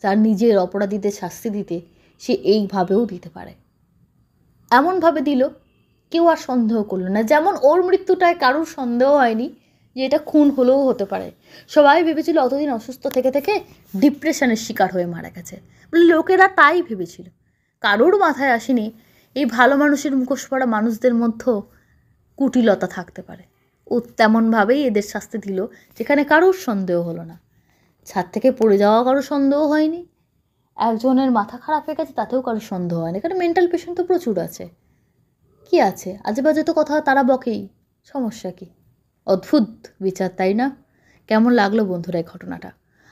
তার নিজের অপরাধীদের শাস্তি দিতে, সে এইভাবেও দিতে পারে। এমনভাবে দিল কেউ আর সন্দেহ করলো না। যেমন ওর মৃত্যুটায় কারোর সন্দেহ হয়নি যে এটা খুন হলেও হতে পারে। সবাই ভেবেছিল অতদিন অসুস্থ থেকে থেকে ডিপ্রেশনের শিকার হয়ে মারা গেছে, লোকেরা তাই ভেবেছিল। কারোর মাথায় আসেনি এই ভালো মানুষের মুখোশ পড়া মানুষদের মধ্যেও কুটিলতা থাকতে পারে। ও তেমনভাবেই এদের শাস্তি দিল যেখানে কারোর সন্দেহ হলো না। ছাদ থেকে পড়ে যাওয়া কারোর সন্দেহ হয়নি, একজনের মাথা খারাপ হয়ে গেছে তাতেও কারোর সন্দেহ হয়নি, কারণ মেন্টাল পেশেন্ট তো প্রচুর আছে। কি আছে, আজেবাজে তো কথা তারা বকেই, সমস্যা কি? অদ্ভুত বিচার, তাই না? কেমন লাগলো বন্ধুরা এই ঘটনাটা?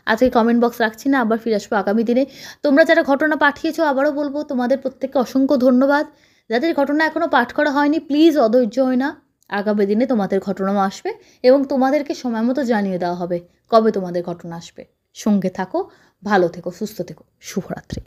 আজকে কমেন্ট বক্স রাখছি না, আবার ফিরে আসবো আগামী দিনে। তোমরা যারা ঘটনা পাঠিয়েছো আবারও বলবো তোমাদের প্রত্যেককে অসংখ্য ধন্যবাদ। যাদের ঘটনা এখনও পাঠ করা হয়নি প্লিজ অধৈর্য হয় না, আগামী দিনে তোমাদের ঘটনাও আসবে এবং তোমাদেরকে সময় মতো জানিয়ে দেওয়া হবে কবে তোমাদের ঘটনা আসবে। সঙ্গে থাকো, ভালো থেকো, সুস্থ থেকো, শুভরাত্রি।